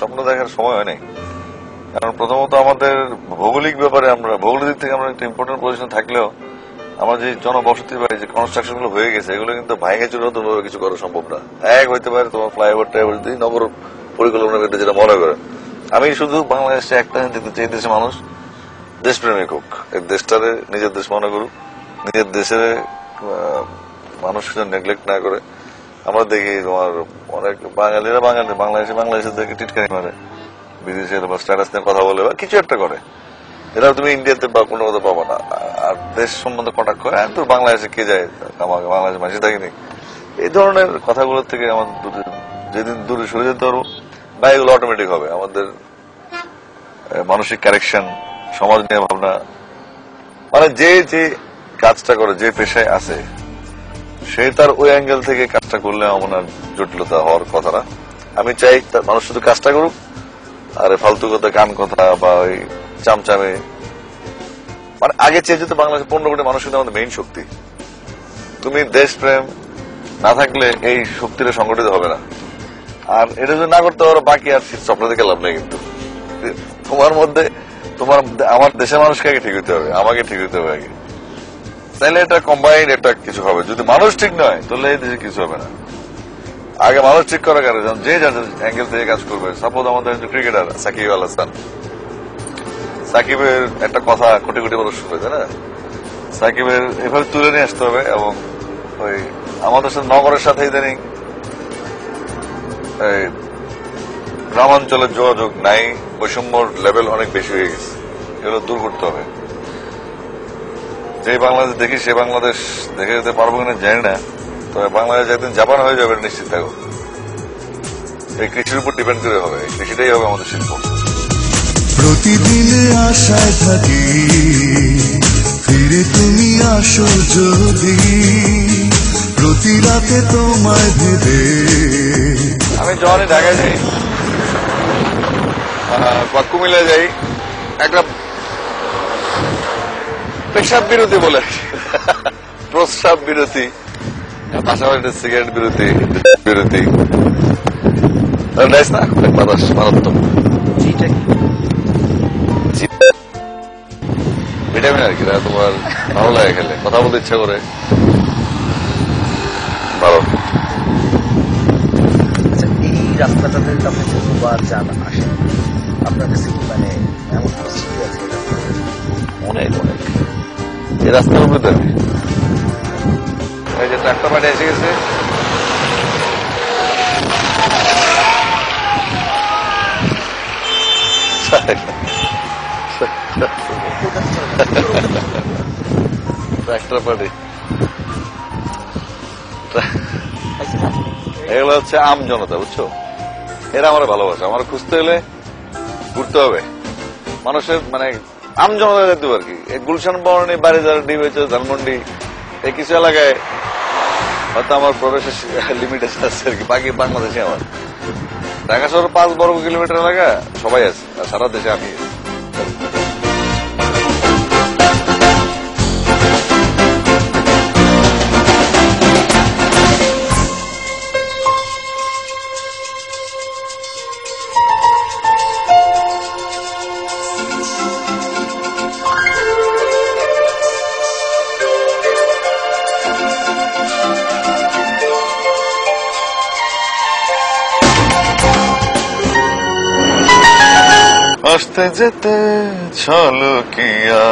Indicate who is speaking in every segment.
Speaker 1: স্বপ্ন দেখার সময় হয় নাই। কারণ প্রথমত আমাদের ভৌগোলিক ব্যাপারে আমরা ভৌগোলিক দিক থেকে আমরা একটা ইম্পর্টেন্ট পজিশন থাকলেও আমার যে জনবসতি বা যে কনস্ট্রাকশন গুলো হয়ে গেছে এগুলো কিন্তু ভাঙে চুরে নতুন ভাবে কিছু করা সম্ভব না। এক হইতে পারে তোমার ফ্লাইওভার টাইভার যদি নগর পরিকল্পনার ক্ষেত্রে যেটা মনে করে। আমি শুধু বাংলাদেশে একটা দেখতে চাই, দেশের মানুষ দেশপ্রেমিক হোক, এই দেশটারে নিজের দেশ মনে করুক, নিজের দেশের মানুষ নেগলেক্ট না করে। আমরা দেখি তোমার অনেক বাঙালিরা বাংলাদেশের দেখে টিটকারি মারে, বিদেশের স্ট্যাটাস নিয়ে কথা বলে বা কিছু একটা করে, এটা তুমি ইন্ডিয়াতে বা কোনো কথা পাবো না। আর দেশ সম্বন্ধে কটাক্ষ করে তো বাংলাদেশে কে যায়, আমাকে বাংলাদেশে মাসি থাকিনি, এই ধরনের কথাগুলোর থেকে আমাদের যেদিন দূরে সরে যেতে পারবো বা এগুলো অটোমেটিক হবে। আমাদের মানসিক কারেকশন, সমাজ নিয়ে ভাবনা, মানে যে যে কাজটা করে, যে পেশায় আছে সে তার ওই অ্যাঙ্গেল থেকে কাজটা করলে আমার জটিলতা হওয়ার কথা না। আমি চাই তার মানুষ শুধু কাজটা করুক, আর ফালতু কথা, গান কথা বা ওই চামচামে, মানে আগে চেয়ে যেতে বাংলাদেশের 15 কোটি মানুষ কিন্তু আমাদের মেইন শক্তি। তুমি দেশপ্রেম না থাকলে এই শক্তিটা সংগঠিত হবে না। আর এটা যদি না করতে পারো বাকি আর স্বপ্ন থেকে লাভ নেই। কিন্তু তোমার মধ্যে আমার দেশের মানুষকে আগে ঠিক হইতে হবে, আমাকে ঠিক হইতে হবে আগে, তাহলে এটা কম্বাইন্ড একটা কিছু হবে। যদি মানুষ ঠিক নয় তাহলে এই দেশে কিছু হবে না। আগে মানুষ ঠিক করার কারণে যে যার অ্যাঙ্গেল থেকে কাজ করবে। সাপোজ আমাদের ক্রিকেটার সাকিব আল হাসান, সাকিবের একটা কথা কোটি কোটি মানুষ শুনবে, তাই না? সাকিবের এভাবে তুলে নিয়ে আসতে হবে। এবং ওই আমাদের সাথে নগরের সাথে ইদানিং গ্রামাঞ্চলের যোগাযোগ নাই, বৈষম্যর লেভেল অনেক বেশি হয়ে গেছে, এগুলো দূর করতে হবে। যে বাংলাদেশ দেখি সে বাংলাদেশ দেখে যেতে পারবো কিনা জানি না, তবে বাংলাদেশ একদিন জাপান হয়ে যাবে নিশ্চিত থাকো। এই কৃষির উপর ডিপেন্ড করে হবে, কৃষিটাই হবে আমাদের শিল্প।
Speaker 2: প্রতিদিনে আশায় থাকি ফিরে তুমি আসো যদি, প্রতি রাতে তোমায় ভেবে।
Speaker 1: আমি যখনই ঢাকায় যাই বা কুমিল্লায় যাই, একটা পেশাব বিরতি বলে, প্রস্রাব বিরতি, পাশাপাশি সিগারেট বিরতি, বিরতি, না বাতাস মারাত্মক ভিটামিন আর কি, তোমার ভালো লাগে খেলে, কথা বলতে ইচ্ছা করে, ভালো।
Speaker 3: আচ্ছা, এই রাস্তাটাতে আপনি যতবার যান আসেন, আপনার কাছে কি মানে এমন পরিস্থিতি আছে?
Speaker 1: অনেক অনেক এই রাস্তার উপরে থাকি, এই যে ট্রাক্টর বাড়ি এসে গেছে, ট্রাক্টর পার্টি, এগুলো হচ্ছে আম জনতা, বুঝছো? এরা আমার ভালোবাসে। আমার খুঁজতে হলে ঘুরতে হবে মানুষের, মানে আম জনতা যেতে আর কি। গুলশান বরণী, বাড়িদার, ডিবেচর, ধানমন্ডি, এই কিছু এলাকায় হয়তো আমার প্রবেশের লিমিটেশন আছে আর কি। বাকি বাংলাদেশে আমার ঢাকা শহর 5 বর্গ কিলোমিটার এলাকা সবাই আছে, আর সারা দেশে আমি। আসতে যেতে ছলকিয়া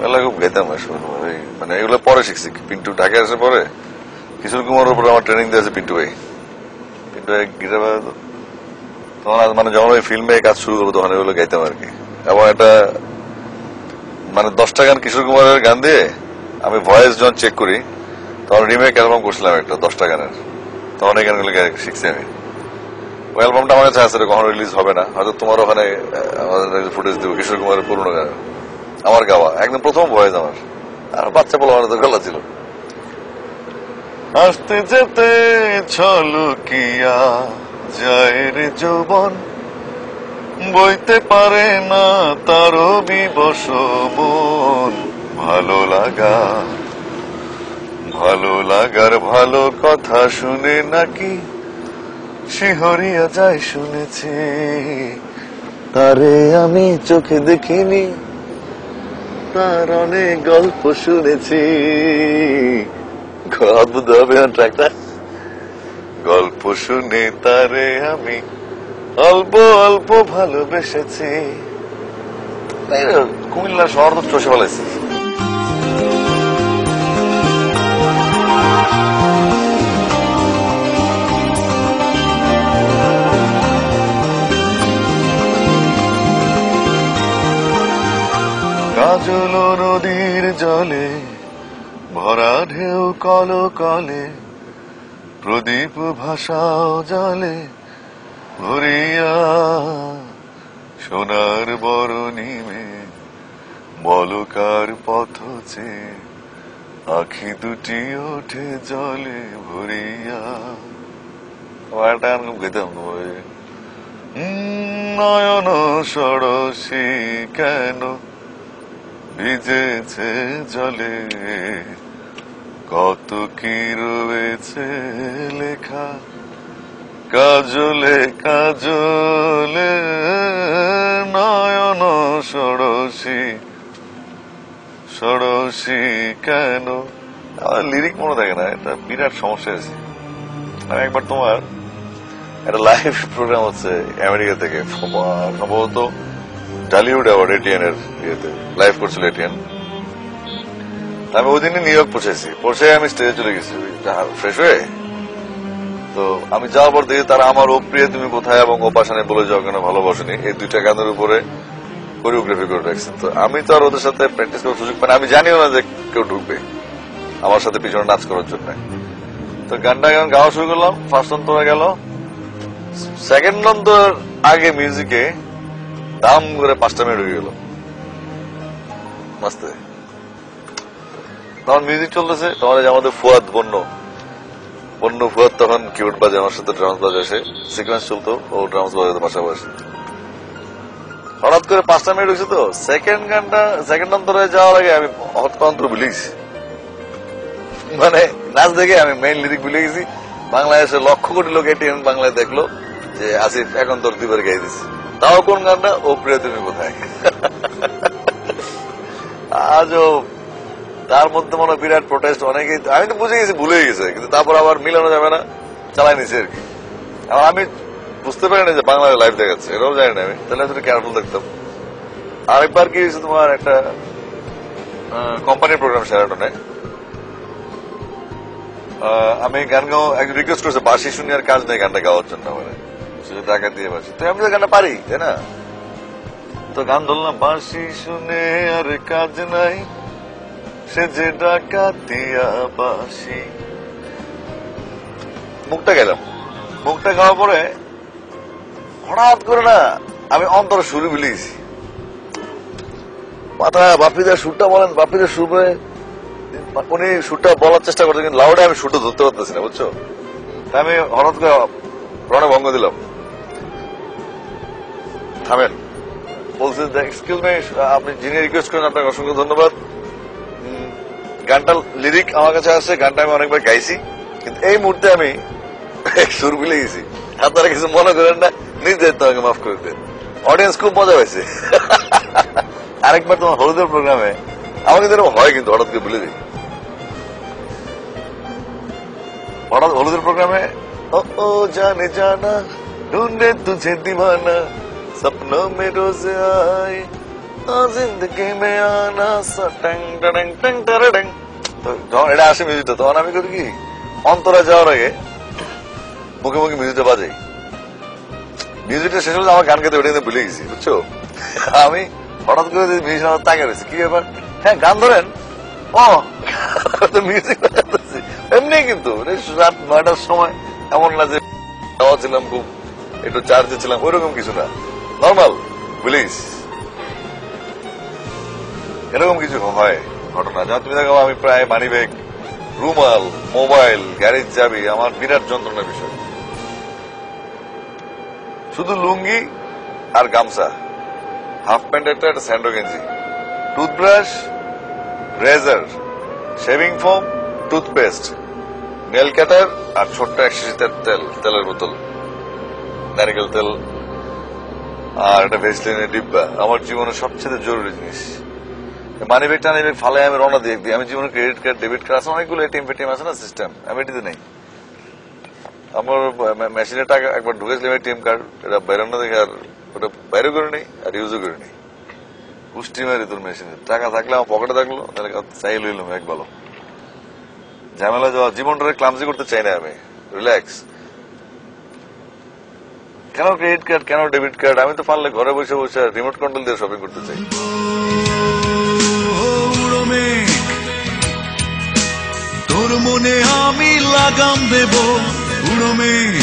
Speaker 1: এগুলো খুব গাইতাম। মানে এগুলো পরে শিখছি, পিন্টু ঢাকা আসে পরে। কিশোর কুমারের উপরে আমার ট্রেনিং দিয়েছে পিন্টু ভাই। পিন্টু ভাই গিটার বাজাতো, তখন মানে যখন ওই ফিল্মে কাজ শুরু করবো তখন এগুলো গাইতাম আর কি। এবং এটা মানে 10টা গান কিশোর কুমারের গান দিয়ে আমি ভয়েস যখন চেক করি তখন রিমেক অ্যালবাম করছিলাম একটা 10টা গানের, তখন এই গানগুলো শিখছি আমি। ওই অ্যালবামটা আমার কাছে আছে, কখনো রিলিজ হবে না, হয়তো তোমার ওখানে আমাদের ফুটেজ দেবো। কিশোর কুমারের পুরোনো গান আমার গাওয়া, একদম প্রথম ভয়েস আমার, আর বাচ্চা বলো আমার তো গলা ছিল। আসতে যেতে ছলকিয়া যায় রে যৌবন, বইতে পারে না তার বিবশ মন। ভালো লাগা, ভালো লাগার ভালো কথা শুনে নাকি শিহরিয়া যায় শুনেছি, তারে আমি চোখে দেখিনি, তার অনেক গল্প শুনেছি। অদ্ভুত হবে ট্র্যাকটা। গল্প শুনে তারে আমি অল্প অল্প ভালোবেসেছি। কুমিল্লা শহর তো চষে ফেলেছি। কাজল নদীর জলে ভরা ঢেউ কল কলে, প্রদীপ ভাসাও জলে ভরিয়া, সোনার বরণিমে বলকার পথ চেয়ে আখি দুটি ওঠে জলে ভরিয়া। একটা গান খুব গেতাম নয়ন সরসী কেন ভিজেছে জলে, কত কি রয়েছে লেখা কাজলে কাজলে, নয়ন সরসী সরসী কেন। আমার লিরিক মনে থাকে না, এটা বিরাট সমস্যা আছে। আমি একবার তোমার একটা লাইভ প্রোগ্রাম হচ্ছে আমেরিকা থেকে, সম্ভবত টলিউড অ্যাওয়ার্ড এটিএন এর ইয়েতে লাইভ করছিল এটিএন। আমি ওই দিনে নিউ ইয়র্ক পৌঁছে আমি স্টেজে চলে গেছি ফ্রেশ হয়ে। তো আমি যাওয়ার পর দেখি তারা আমার ও প্রিয় তুমি কোথায় এবং ও পাশানে বলে যাও কেন ভালোবাসেনি, এই দুইটা গানের উপরে কোরিওগ্রাফি করে রাখছে। তো আমি তো আর ওদের সাথে প্র্যাকটিস করার সুযোগ পাই না, আমি জানিও না যে কেউ ঢুকবে আমার সাথে পিছনে নাচ করার জন্য। তো গানটা গান গাওয়া শুরু করলাম, ফার্স্ট অন্তরা গেল, সেকেন্ড অন্তর আগে মিউজিকে দাম করে 5টা মিনিট হয়ে গেল মাস্তে। তখন মিউজিক চলতেছে, তখন আমাদের ফুয়াদ বন্য ফুয়াদ তখন কিউট বাজে, আমার সাথে ড্রামস বাজে, আসে সিকোয়েন্স চলতো, ও ড্রামস বাজাতো পাশাপাশি। হঠাৎ করে 5টা মিনিট হয়েছে, তো সেকেন্ড অন্তরে যাওয়ার আগে আমি অন্তর ভুলে গেছি। মানে নাচ দেখে আমি মেইন লিরিক ভুলে গেছি। বাংলাদেশে লক্ষ কোটি লোক এটিএন বাংলায় দেখলো যে আসিফ এক অন্তর দুইবার গাই দিচ্ছে, তাও কোন গানটা, ও প্রিয় তুমি কোথায়। আজও তার মধ্যে মনে বিরাট প্রোটেস্ট, অনেকেই, আমি তো বুঝে গেছি ভুলে গেছে, কিন্তু তারপর আবার মিলানো যাবে না, চালাই নিছে আর কি। আবার আমি বুঝতে পারি না যে বাংলায় লাইভ দেখাচ্ছে, এটাও জানি না আমি, তাহলে একটু কেয়ারফুল দেখতাম। আরেকবার কি হয়েছে, তোমার একটা কোম্পানির প্রোগ্রাম শেরাটনে, আমি গান গাও রিকোয়েস্ট করেছে, বাঁশি শুনি আর কাজ নেই গানটা গাওয়ার জন্য, মানে টাকা দিয়ে বাঁশি, তো আমি তো গানটা পারি তাই না। তো গান ধরলাম, বাঁশি শুনে আর কাজ নাই, সে যে ডাকা দিয়া বাঁশি, মুখটা গেলাম। মুখটা গাওয়ার পরে হঠাৎ করে না আমি অন্তর সুরে ভুলে গেছি। মাথা বাপিদের সুরটা বলেন, বাপিদের সুর, উনি সুরটা বলার চেষ্টা করছেন, কিন্তু লাউডে আমি সুরটা ধরতে পারতেছি না, বুঝছো। তাই আমি হঠাৎ করে রণে ভঙ্গ দিলাম, থামেন। বলছে এক্সকিউজ মি, আপনি যিনি রিকোয়েস্ট করেন আপনাকে অসংখ্য ধন্যবাদ। গানটার লিরিক আমার কাছে আছে, গানটা আমি অনেকবার গাইছি, কিন্তু এই মুহূর্তে আমি সুর ভুলে গেছি। আপনারা কিছু মনে করেন না, নিজ দায়িত্ব আমাকে মাফ করে দেন। অডিয়েন্স খুব মজা পাইছে। আরেকবার তোমার হলুদের প্রোগ্রামে আমার কিন্তু এরকম হয়, কিন্তু হঠাৎ করে ভুলে যাই। হঠাৎ হলুদের প্রোগ্রামে ও জানে জানা ঢুंढे तुझे दीवाना सपनों में रोज आए जिंदगी में आना सा टंग टंग टंग टंग। যখন এটা আসে মিউজিকটা, তখন আমি করি কি, অন্তরা যাওয়ার আগে মুখে মুখে মিউজিকটা বাজাই। মিউজিকটা শেষ হলে আমার গান গাইতে ওটা ভুলে গেছি, বুঝছো। আমি হঠাৎ করে মিউজিক আমার তাকে রয়েছে, কি ব্যাপার, হ্যাঁ গান ধরেন, ও মিউজিক বাজাতেছি এমনি। কিন্তু রাত 9টার সময় এমন না যে খাওয়া ছিলাম, খুব একটু চার্জে ছিলাম, ওইরকম কিছু না, নর্মাল প্লিজ। এরকম কিছু হয় ঘটনা, যা তুমি দেখো আমি প্রায় মানি ব্যাগ, রুমাল, মোবাইল, গাড়ির চাবি আমার বিরাট যন্ত্রণার বিষয়। শুধু লুঙ্গি আর গামছা, হাফ প্যান্ট একটা স্যান্ডো গেঞ্জি, toothbrush, razor, shaving foam, toothpaste, nail cutter আর ছোট্ট 1 শিশির তেলের বোতল, নারিকেল তেল আর একটা ভেসলিনের ডিব্বা আমার জীবনের সবচেয়ে জরুরি জিনিস। মানি ব্যাগ টানি ব্যাগ ফালে আমি রওনা দিয়ে দিই। আমি জীবনে ক্রেডিট কার্ড ডেবিট কার্ড আছে অনেকগুলো এটিএম ফেটিএম আছে না সিস্টেম, আমি এটিতে নেই। আমার মেশিনে টাকা একবার ঢুকেছিলাম এটিএম কার্ড, এটা বেরোনো দেখে আর ওটা বাইরে করে নেই আর ইউজও করে নেই। পুষ্টি মারি তোর মেশিনে টাকা থাকলে আমার পকেটে থাকলো, তাহলে চাই লইলাম এক ভালো ঝামেলা যাওয়া। জীবনটাকে ক্লামজি করতে চাই না আমি, রিল্যাক্স। কেন ক্রেডিট কার্ড, কেন ডেবিট কার্ড? আমি তো পারলে ঘরে বসে বসে রিমোট কন্ট্রোল দিয়ে শপিং করতে চাই।
Speaker 2: তোর মনে আমি লাগাম দেব উড়ো মেঘ,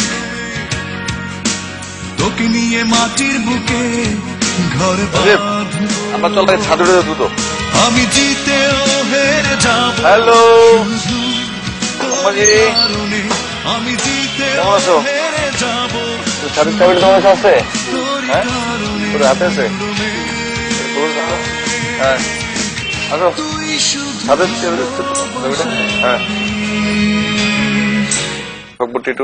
Speaker 2: তোকে নিয়ে মাটির বুকে ঘর বাঁধব।
Speaker 1: আমরা চল ছাদে দ্রুত।
Speaker 2: আমি জিতেও হেরে যাব।
Speaker 1: হ্যালো
Speaker 2: আমি জিতেও
Speaker 1: কেমন আছো?
Speaker 2: হেরে যাব।
Speaker 1: ছাদের চাবিটা তোমার কাছে আছে? হ্যাঁ তোর হাতে আছে? হ্যাঁ আসো ছাদের চাবিটা। হ্যাঁ ফকবটি2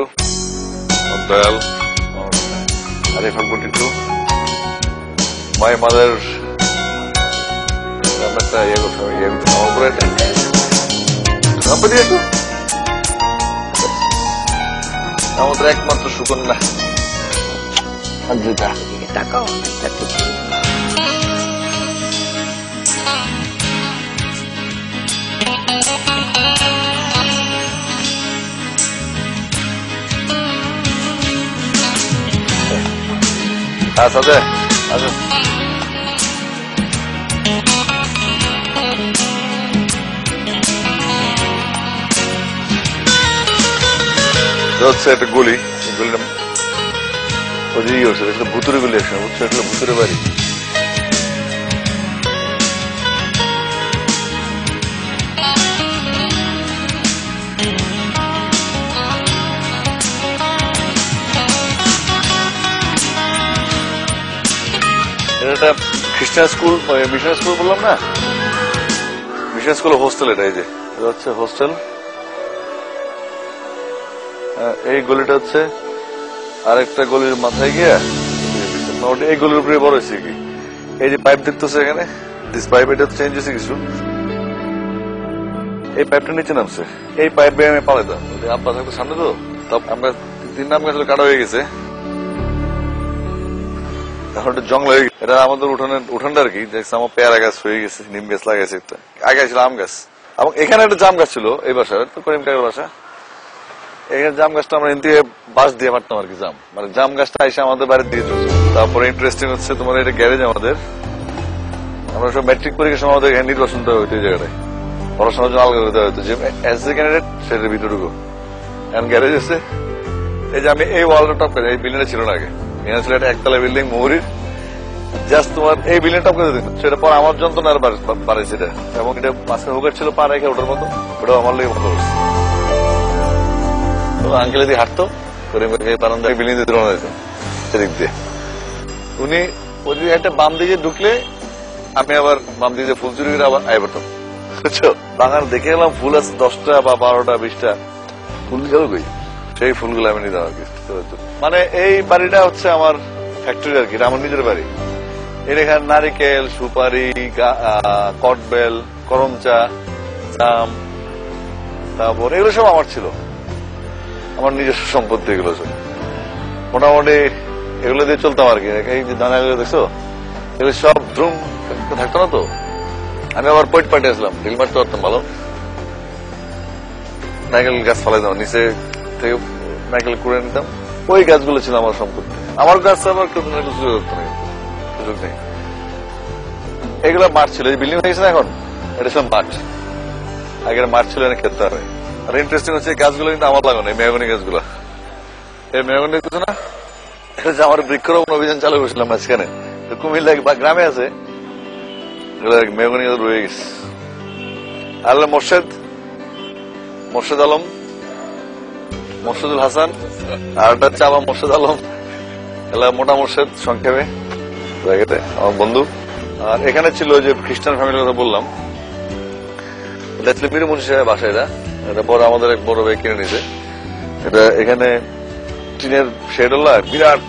Speaker 1: দয়াল আরে ফকবটি2 মাই মাদার একটা ইয়ে করতে হবে, ইয়ে আমার উপরে একটু আমাদের একমাত্র সুকন্যা সঞ্জিতা।
Speaker 3: টাকাও
Speaker 1: হ্যাঁ সাথে আসো। হচ্ছে একটা গলি, গলিটা ওদিকে হচ্ছে একটা ভুতুরে গলি আসে, বুঝছো? একটা ভুতুরে বাড়ি। এটা একটা খ্রিস্টান স্কুল, মিশন স্কুল বললাম না, মিশন স্কুল হোস্টেল। এটা এই যে এটা হচ্ছে হোস্টেল। এই গলিটা হচ্ছে আরেকটা গলির মাথায় গিয়া এই গলির উপরে বড় হয়েছে কি এই যে পাইপ দেখতেছে এখানে, দিস পাইপ এটা চেঞ্জ হয়েছে কিছু, এই পাইপটা নিচে নামছে। এই পাইপ বেয়ে আমি পালাইতাম, আব্বা থাকতো সামনে তো, আমরা 3 নাম গাছ কাটা হয়ে গেছে, এখন একটা জঙ্গল হয়ে গেছে। এটা আমাদের উঠানটা আর কি, দেখছি আমার পেয়ারা গাছ হয়ে গেছে, নিম গাছ লাগাইছে একটা, আগে ছিল আম গাছ, এবং এখানে একটা জাম গাছ ছিল এই বাসায়, তো করিম কাকার বাসা। এখানে জাম গাছটা আমরা এদিকে বাঁশ দিয়ে মারতাম আর কি, জাম মানে জাম গাছটা এসে আমাদের বাড়ির দিকে চলছে। তারপরে ইন্টারেস্টিং হচ্ছে তোমার এটা গ্যারেজ আমাদের, আমরা সব ম্যাট্রিক পরীক্ষার সময় আমাদের এখানে নির্বাচন দেওয়া হইতো এই জায়গাটায়, পড়াশোনার জন্য আলাদা করে দেওয়া হইতো যে এস এ ক্যান্ডিডেট সেটার ভিতরটুকু। এখন গ্যারেজ আছে, এই যে আমি এই ওয়ালটা টপ করে, এই বিল্ডিংটা ছিল না আগে, এখানে ছিল একটা একতলা বিল্ডিং মৌরির, জাস্ট তোমার এই বিল্ডিং টপ করে দিত, সেটা পর আমার যন্ত্রণার বাড়াইছে এটা, এবং এটা মাঝখানে হুকার ছিল পা রেখে ওটার মতো, ওটাও আমার লেগে মতো করছে। আঙ্কেল দিয়ে হাঁটতো বারান্দায় বিল্ডিং দিয়ে রওনা দিত সেদিক দিয়ে, উনি ওই একটা বাম দিকে ঢুকলে আমি আবার বাম দিকে ফুল চুরি করে আবার আয় পড়তাম, বুঝছো? বাগান দেখে গেলাম ফুল আছে 10টা বা 12টা 20টা ফুল গেল কই, সেই ফুলগুলো আমি নিতাম আর কি। মানে এই বাড়িটা হচ্ছে আমার ফ্যাক্টরি আর কি, আমার নিজের বাড়ি। এর এখানে নারিকেল, সুপারি, কটবেল, করমচা, জাম, তারপর এগুলো সব আমার ছিল, আমার নিজস্ব সম্পত্তি এগুলো সব, মোটামুটি এগুলো দিয়ে চলতাম আর কি। এই যে দানাগুলো দেখছো, এগুলো সব দ্রুম থাকতো না তো, আমি আবার পয়েট পার্টি আসলাম, ঢিল মারতে পারতাম ভালো, নাইকেল গাছ ফালাইতাম নিচে থেকে, নাইকেল কুড়ে নিতাম, ওই গাছগুলো ছিল আমার সম্পত্তি। আমার গাছ আবার সুযোগ নেই, এগুলো মাঠ ছিল, এই বিল্ডিং হয়ে গেছে না এখন, এটা সব মাঠ, আগের মাঠ ছিল এনে খেতে হবে। আর ইন্টারেস্টিং হচ্ছে গাছগুলো কিন্তু আমার লাগানো, এই মেহগনি গাছগুলো, এই মেহগনি দেখছো না, এটা যে আমার বৃক্ষরোপণ অভিযান চালু করেছিলাম মাঝখানে, কুমিল্লা বা গ্রামে আছে, মেহগনি গাছ রয়ে গেছে। আল্লাহ মোর্শেদ আলম, মোর্শেদুল হাসান, আর একটা হচ্ছে আমার মোর্শেদ আলম, এলা মোটা মোর্শেদ সংক্ষেপে জায়গাতে, আমার বন্ধু। আর এখানে ছিল যে খ্রিস্টান ফ্যামিলির কথা বললাম, এটা ছিল মীর মুন্সি সাহেব বাসা, এটা পরে আমাদের এক বড় ভাই কিনে নিছে। এটা এখানে টিনের শেড হল, বিরাট